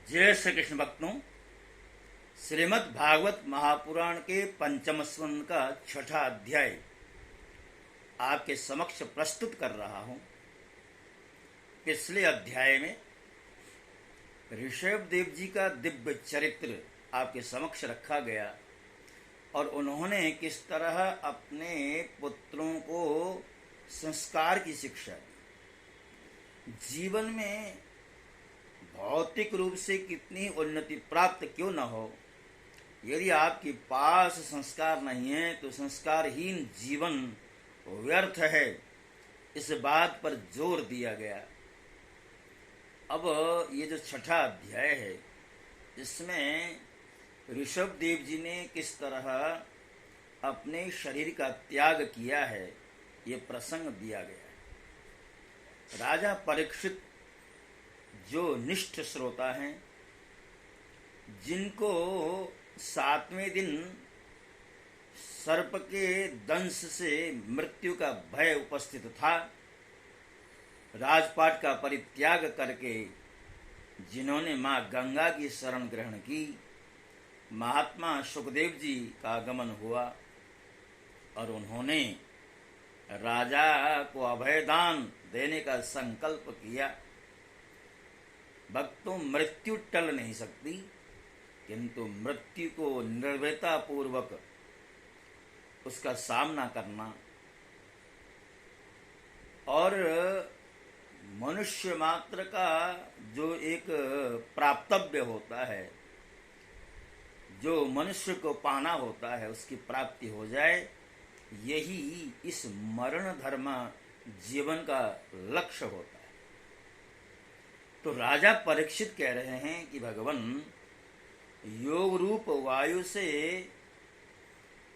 जय श्री कृष्ण भक्तों। श्रीमद् भागवत महापुराण के पंचम स्कंद का छठा अध्याय आपके समक्ष प्रस्तुत कर रहा हूं। पिछले अध्याय में ऋषभ देव जी का दिव्य चरित्र आपके समक्ष रखा गया और उन्होंने किस तरह अपने पुत्रों को संस्कार की शिक्षा दी। जीवन में भौतिक रूप से कितनी उन्नति प्राप्त क्यों न हो, यदि आपके पास संस्कार नहीं है तो संस्कारहीन जीवन व्यर्थ है, इस बात पर जोर दिया गया। अब ये जो छठा अध्याय है, इसमें ऋषभ देव जी ने किस तरह अपने शरीर का त्याग किया है, ये प्रसंग दिया गया है। राजा परीक्षित जो निष्ठ श्रोता हैं, जिनको 7वें दिन सर्प के दंश से मृत्यु का भय उपस्थित था, राजपाट का परित्याग करके जिन्होंने मां गंगा की शरण ग्रहण की, महात्मा सुखदेव जी का आगमन हुआ और उन्होंने राजा को अभयदान देने का संकल्प किया। भक्तों, मृत्यु टल नहीं सकती, किंतु मृत्यु को निर्भयता पूर्वक उसका सामना करना और मनुष्य मात्र का जो एक प्राप्तव्य होता है, जो मनुष्य को पाना होता है, उसकी प्राप्ति हो जाए, यही इस मरण धर्म जीवन का लक्ष्य होता है। तो राजा परीक्षित कह रहे हैं कि भगवान योग रूप वायु से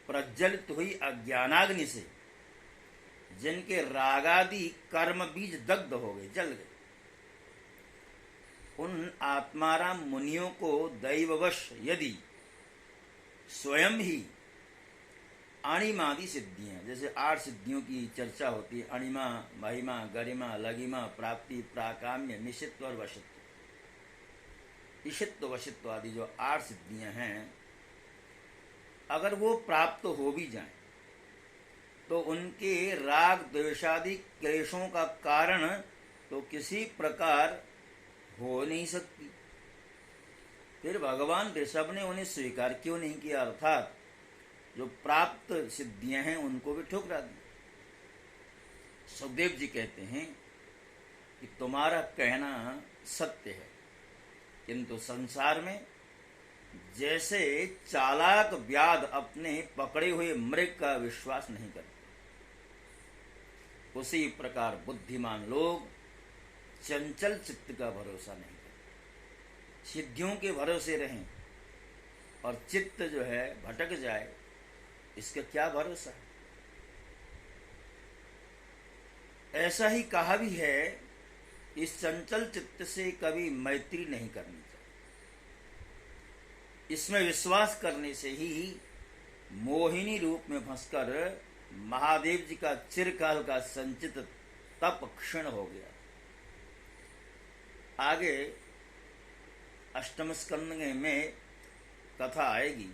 प्रज्वलित हुई अज्ञानाग्नि से जिनके रागादि कर्म बीज दग्ध हो गए, जल गए, उन आत्माराम मुनियों को दैववश यदि स्वयं ही अणिमादि सिद्धियां, जैसे 8 सिद्धियों की चर्चा होती है, अणिमा, महिमा, गरिमा, लगिमा, प्राप्ति, प्राकाम्य, निशित्व और वशित्व, ईशित्व वशित्व आदि जो 8 सिद्धियां हैं, अगर वो प्राप्त हो भी जाएं तो उनके राग द्वेषादि क्लेशों का कारण तो किसी प्रकार हो नहीं सकती। फिर भगवान ऋषभ ने उन्हें स्वीकार क्यों नहीं किया, अर्थात जो प्राप्त सिद्धियां हैं उनको भी ठुकरा दी। सुखदेव जी कहते हैं कि तुम्हारा कहना सत्य है, किंतु संसार में जैसे चालाक व्याध अपने पकड़े हुए मृग का विश्वास नहीं करते, उसी प्रकार बुद्धिमान लोग चंचल चित्त का भरोसा नहीं करते। सिद्धियों के भरोसे रहें और चित्त जो है भटक जाए, इसका क्या भरोसा है। ऐसा ही कहा भी है, इस चंचल चित्त से कभी मैत्री नहीं करनी चाहिए। इसमें विश्वास करने से ही मोहिनी रूप में फंसकर महादेव जी का चिरकाल का संचित तप क्षीण हो गया। आगे अष्टम स्कंद में कथा आएगी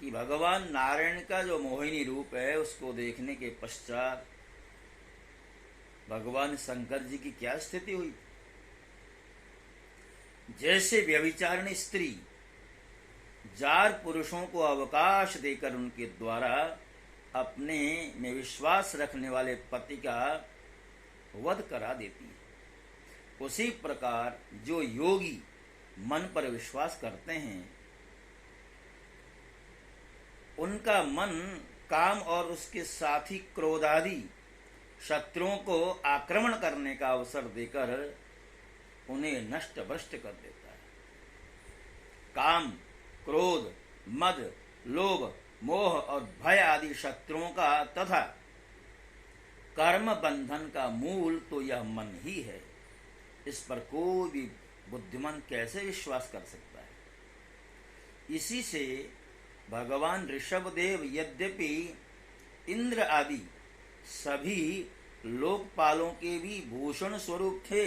कि भगवान नारायण का जो मोहिनी रूप है, उसको देखने के पश्चात भगवान शंकर जी की क्या स्थिति हुई। जैसे व्यभिचारिणी स्त्री जार पुरुषों को अवकाश देकर उनके द्वारा अपने में विश्वास रखने वाले पति का वध करा देती है, उसी प्रकार जो योगी मन पर विश्वास करते हैं, उनका मन काम और उसके साथी क्रोधादि शत्रुओं को आक्रमण करने का अवसर देकर उन्हें नष्ट भ्रष्ट कर देता है। काम, क्रोध, मद, लोभ, मोह और भय आदि शत्रुओं का तथा कर्म बंधन का मूल तो यह मन ही है। इस पर कोई भी बुद्धिमान कैसे विश्वास कर सकता है। इसी से भगवान ऋषभदेव यद्यपि इंद्र आदि सभी लोकपालों के भी भूषण स्वरूप थे,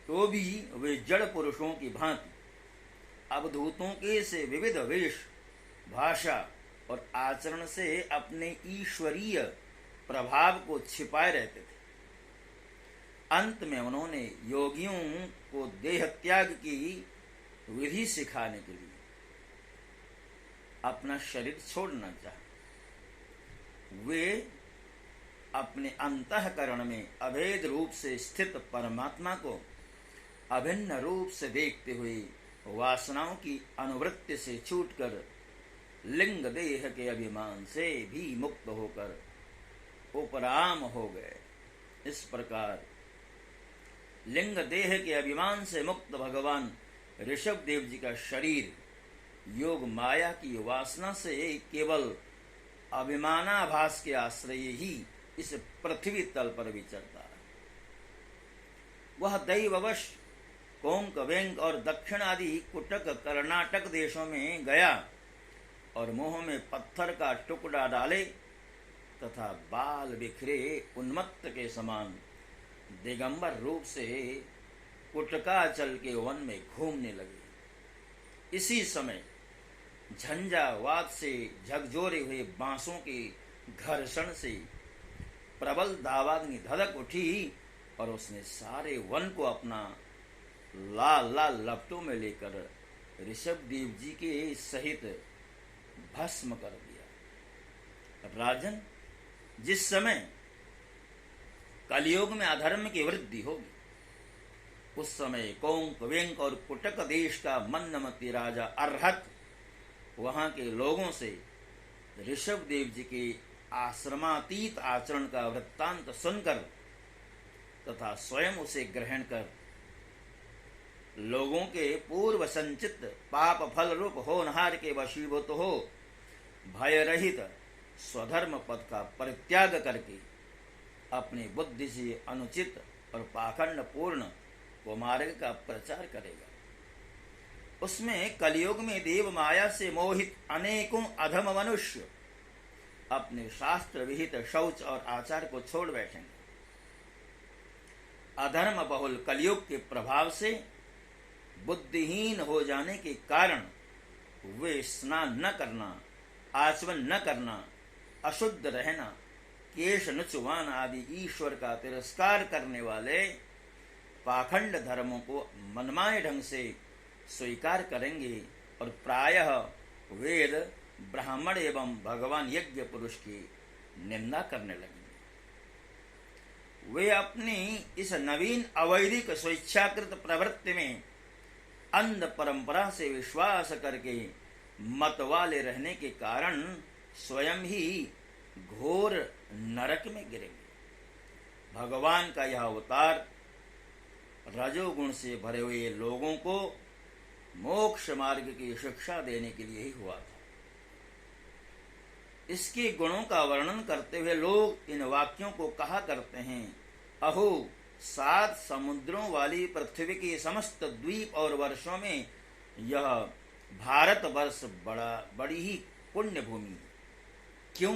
तो भी वे जड़ पुरुषों की भांति अवधूतों के से विविध वेश, भाषा और आचरण से अपने ईश्वरीय प्रभाव को छिपाए रहते थे। अंत में उन्होंने योगियों को देह त्याग की विधि सिखाने के लिए अपना शरीर छोड़ना चाहा। वे अपने अंतःकरण में अभेद रूप से स्थित परमात्मा को अभिन्न रूप से देखते हुए वासनाओं की अनुवृत्ति से छूटकर लिंग देह के अभिमान से भी मुक्त होकर उपराम हो गए। इस प्रकार लिंग देह के अभिमान से मुक्त भगवान ऋषभ देव जी का शरीर योग माया की वासना से केवल अभिमानाभास के आश्रय ही इस पृथ्वी तल पर विचरता है। वह दैववश कोंक, वेंक और दक्षिण आदि कुटक कर्नाटक देशों में गया और मुंह में पत्थर का टुकड़ा डाले तथा बाल बिखरे उन्मत्त के समान दिगंबर रूप से कुटकाचल के वन में घूमने लगे। इसी समय झंझावात से झकझोरे हुए बांसों के घर्षण से प्रबल दावाग्नि धधक उठी और उसने सारे वन को अपना लाल लाल लपटों में लेकर ऋषभ देव जी के सहित भस्म कर दिया। राजन, जिस समय कलयुग में अधर्म की वृद्धि होगी उस समय कोंक, वेंक और कुटक देश का मन्नमती राजा अर्हत वहां के लोगों से ऋषभ देव जी के आश्रमातीत आचरण का वृत्तांत सुनकर तथा स्वयं उसे ग्रहण कर लोगों के पूर्व संचित पाप फल रूप होनहार के वशीभूत हो भय रहित स्वधर्म पद का परित्याग करके अपनी बुद्धि से अनुचित और पाखंड पूर्ण कुमार्ग का प्रचार करेगा। उसमें कलयुग में देव माया से मोहित अनेकों अधम मनुष्य अपने शास्त्र विहित शौच और आचार को छोड़ बैठेंगे। अधर्म बहुल कलयुग के प्रभाव से बुद्धिहीन हो जाने के कारण वे स्नान न करना, आचमन न करना, अशुद्ध रहना, केश नुचवान आदि ईश्वर का तिरस्कार करने वाले पाखंड धर्मों को मनमाने ढंग से स्वीकार करेंगे और प्रायः वेद, ब्राह्मण एवं भगवान यज्ञ पुरुष की निंदा करने लगेंगे। वे अपनी इस नवीन अवैधिक स्वेच्छाकृत प्रवृत्ति में अंध परंपरा से विश्वास करके मत वाले रहने के कारण स्वयं ही घोर नरक में गिरेंगे। भगवान का यह अवतार रजोगुण से भरे हुए लोगों को मोक्ष मार्ग की शिक्षा देने के लिए ही हुआ था। इसके गुणों का वर्णन करते हुए लोग इन वाक्यों को कहा करते हैं, अहो 7 समुद्रों वाली पृथ्वी के समस्त द्वीप और वर्षों में यह भारतवर्ष बड़ी ही पुण्य भूमि है। क्यों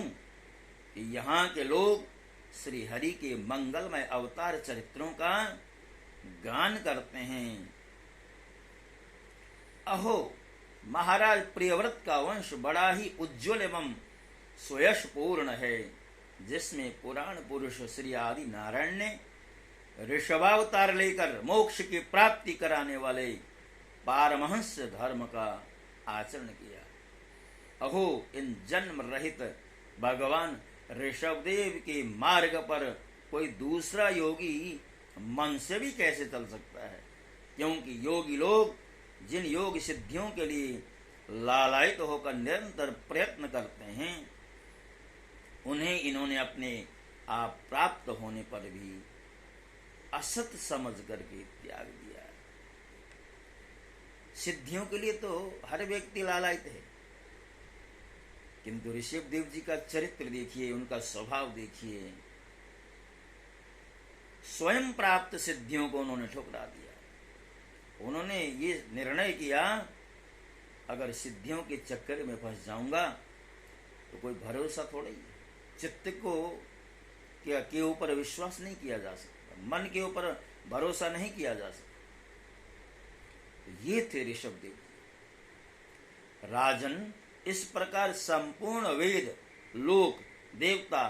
कि यहाँ के लोग श्री हरि के मंगलमय अवतार चरित्रों का गान करते हैं। अहो महाराज प्रियव्रत का वंश बड़ा ही उज्ज्वल एवं सुयश पूर्ण है, जिसमें पुराण पुरुष श्री आदि नारायण ने ऋषभावतार लेकर मोक्ष की प्राप्ति कराने वाले पारमहंस धर्म का आचरण किया। अहो इन जन्म रहित भगवान ऋषभदेव के मार्ग पर कोई दूसरा योगी मन से भी कैसे चल सकता है, क्योंकि योगी लोग जिन योग सिद्धियों के लिए लालायित होकर निरंतर प्रयत्न करते हैं उन्हें इन्होंने अपने आप प्राप्त होने पर भी असत समझ करके त्याग दिया है। सिद्धियों के लिए तो हर व्यक्ति लालायित है, किंतु ऋषभ देव जी का चरित्र देखिए, उनका स्वभाव देखिए, स्वयं प्राप्त सिद्धियों को उन्होंने ठुकरा दिया। उन्होंने ये निर्णय किया, अगर सिद्धियों के चक्कर में फंस जाऊंगा तो कोई भरोसा थोड़ा ही है। चित्त को के ऊपर विश्वास नहीं किया जा सकता, मन के ऊपर भरोसा नहीं किया जा सकता। ये थे ऋषभदेव जी। राजन, इस प्रकार संपूर्ण वेद, लोक, देवता,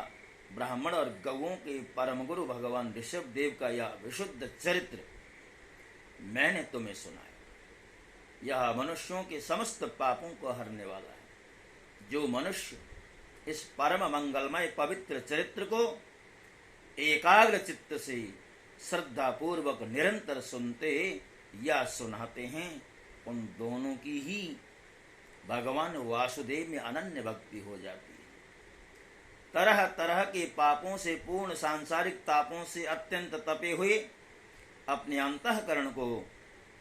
ब्राह्मण और गौओं के परम गुरु भगवान ऋषभदेव का यह विशुद्ध चरित्र मैंने तुम्हें सुनाया। यह मनुष्यों के समस्त पापों को हरने वाला है। जो मनुष्य इस परम मंगलमय पवित्र चरित्र को एकाग्र चित्त से श्रद्धा पूर्वक निरंतर सुनते या सुनाते हैं, उन दोनों की ही भगवान वासुदेव में अनन्य भक्ति हो जाती है। तरह तरह के पापों से पूर्ण सांसारिक तापों से अत्यंत तपे हुए अपने अंतःकरण को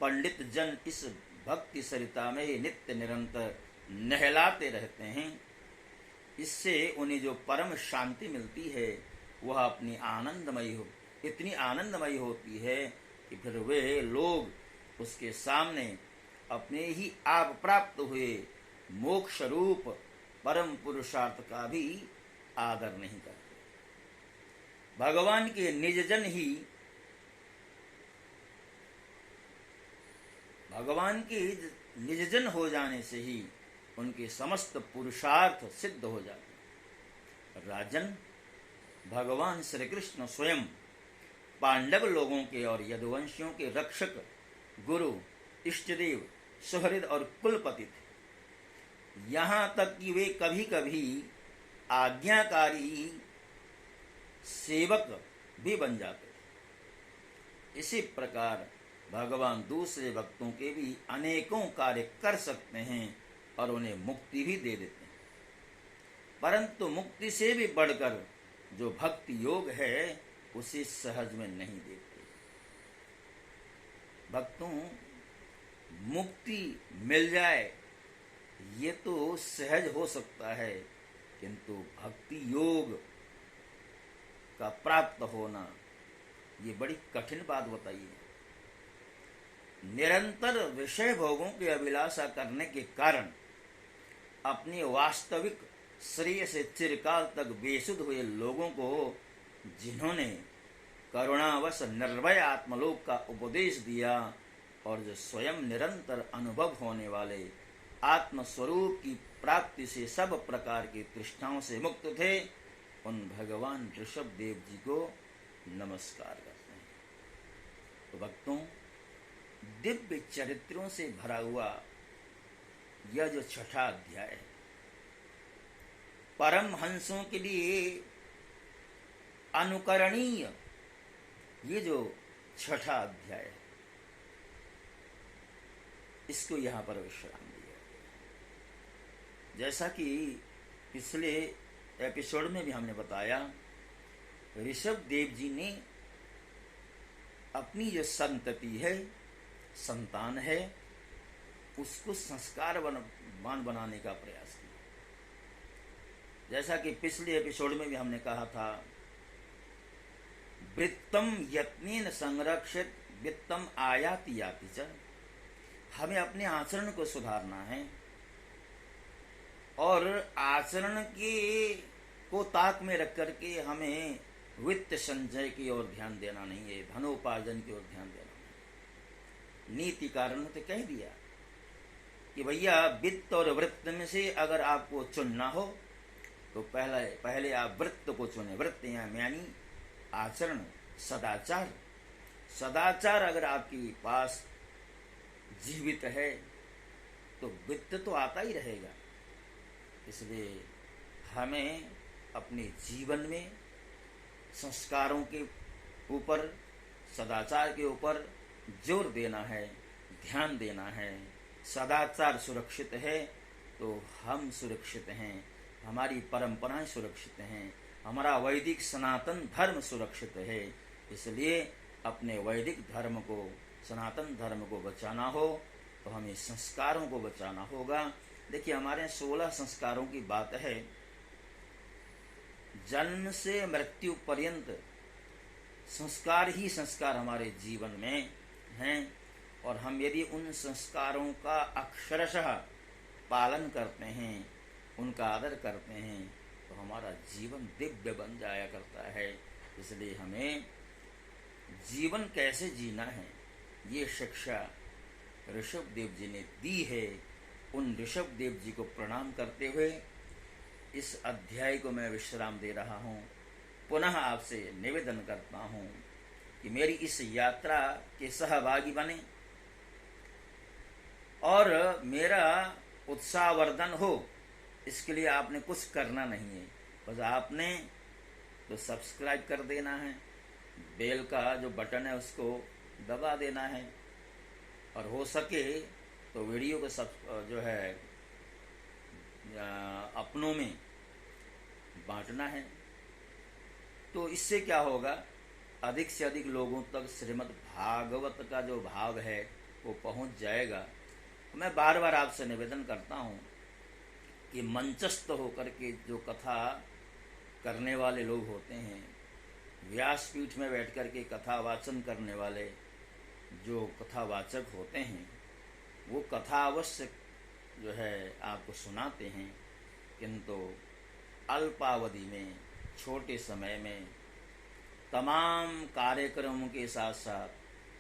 पंडित जन इस भक्ति सरिता में नित्य निरंतर नहलाते रहते हैं। इससे उन्हें जो परम शांति मिलती है वह अपनी इतनी आनंदमयी होती है कि फिर वे लोग उसके सामने अपने ही आप प्राप्त हुए मोक्ष रूप परम पुरुषार्थ का भी आदर नहीं करते। भगवान के निजजन हो जाने से ही उनके समस्त पुरुषार्थ सिद्ध हो जाते। राजन, भगवान श्री कृष्ण स्वयं पांडव लोगों के और यदुवंशियों के रक्षक, गुरु, इष्टदेव, सुहृद और कुलपति थे। यहाँ तक कि वे कभी कभी आज्ञाकारी सेवक भी बन जाते थे। इसी प्रकार भगवान दूसरे भक्तों के भी अनेकों कार्य कर सकते हैं और उन्हें मुक्ति भी दे देते हैं, परंतु मुक्ति से भी बढ़कर जो भक्ति योग है उसे सहज में नहीं देते। भक्तों, मुक्ति मिल जाए ये तो सहज हो सकता है, किंतु भक्ति योग का प्राप्त होना ये बड़ी कठिन बात बताई है। निरंतर विषय भोगों की अभिलाषा करने के कारण अपने वास्तविक श्रेय से चिरकाल तक बेसुध हुए लोगों को जिन्होंने करुणावश निर्भय आत्मलोक का उपदेश दिया और जो स्वयं निरंतर अनुभव होने वाले आत्मस्वरूप की प्राप्ति से सब प्रकार की तृष्णाओं से मुक्त थे, उन भगवान ऋषभदेव जी को नमस्कार करते हैं। तो भक्तों, दिव्य चरित्रों से भरा हुआ यह जो छठा अध्याय है, परम हंसों के लिए अनुकरणीय ये जो छठा अध्याय है, इसको यहां पर विश्राम दिया। जैसा कि पिछले एपिसोड में भी हमने बताया, ऋषभदेव जी ने अपनी जो संतति है, संतान है, उसको संस्कारवान बनाने का प्रयास किया। जैसा कि पिछले एपिसोड में भी हमने कहा था, वृत्तम यत्नेन संरक्षित वित्तम आयाति याति च। हमें अपने आचरण को सुधारना है और आचरण को ताक में रख करके हमें वित्त संचय की ओर ध्यान देना नहीं है, धनोपार्जन की ओर ध्यान देना नहीं। नीति कारण ने तो कह दिया कि भैया वित्त और वृत्त में से अगर आपको चुनना हो तो पहले आप वृत्त को चुने। वृत्त यानी आचरण, सदाचार। सदाचार अगर आपके पास जीवित है तो वित्त तो आता ही रहेगा। इसलिए हमें अपने जीवन में संस्कारों के ऊपर, सदाचार के ऊपर जोर देना है, ध्यान देना है। सदाचार सुरक्षित है तो हम सुरक्षित हैं, हमारी परंपराएं सुरक्षित हैं, हमारा वैदिक सनातन धर्म सुरक्षित है। इसलिए अपने वैदिक धर्म को, सनातन धर्म को बचाना हो तो हमें संस्कारों को बचाना होगा। देखिए, हमारे 16 संस्कारों की बात है। जन्म से मृत्यु पर्यंत संस्कार ही संस्कार हमारे जीवन में हैं, और हम यदि उन संस्कारों का अक्षरशः पालन करते हैं, उनका आदर करते हैं, तो हमारा जीवन दिव्य बन जाया करता है। इसलिए हमें जीवन कैसे जीना है ये शिक्षा ऋषभ देव जी ने दी है, उन ऋषभ देव जी को प्रणाम करते हुए इस अध्याय को मैं विश्राम दे रहा हूँ। पुनः आपसे निवेदन करता हूँ कि मेरी इस यात्रा के सहभागी बने और मेरा उत्साहवर्धन हो। इसके लिए आपने कुछ करना नहीं है, बस आपने तो सब्सक्राइब कर देना है, बेल का जो बटन है उसको दबा देना है, और हो सके तो वीडियो को सब जो है अपनों में बांटना है। तो इससे क्या होगा, अधिक से अधिक लोगों तक श्रीमद् भागवत का जो भाव है वो पहुंच जाएगा। मैं बार बार आपसे निवेदन करता हूँ कि मंचस्थ होकर के जो कथा करने वाले लोग होते हैं, व्यासपीठ में बैठ कर के कथा वाचन करने वाले जो कथावाचक होते हैं, वो कथा अवश्य जो है आपको सुनाते हैं, किंतु अल्पावधि में, छोटे समय में तमाम कार्यक्रमों के साथ साथ,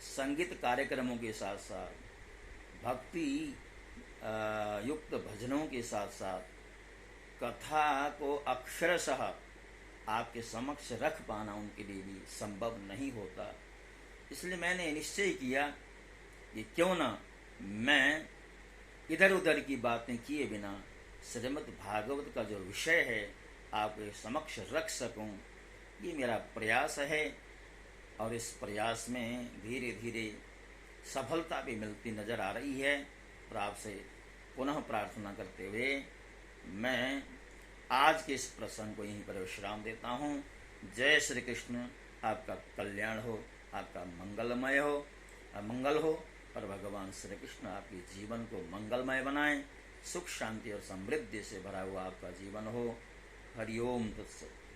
संगीत कार्यक्रमों के साथ साथ, भक्ति युक्त भजनों के साथ साथ कथा को अक्षरशः आपके समक्ष रख पाना उनके लिए भी संभव नहीं होता। इसलिए मैंने निश्चय किया कि क्यों ना मैं इधर उधर की बातें किए बिना श्रीमद् भागवत का जो विषय है आपके समक्ष रख सकूं। ये मेरा प्रयास है और इस प्रयास में धीरे धीरे सफलता भी मिलती नजर आ रही है। और आपसे पुनः प्रार्थना करते हुए मैं आज के इस प्रसंग को यहीं पर विश्राम देता हूँ। जय श्री कृष्ण। आपका कल्याण हो, आपका मंगलमय हो, मंगल हो, और भगवान श्री कृष्ण आपके जीवन को मंगलमय बनाएं, सुख शांति और समृद्धि से भरा हुआ आपका जीवन हो। हरिओम तत्सत।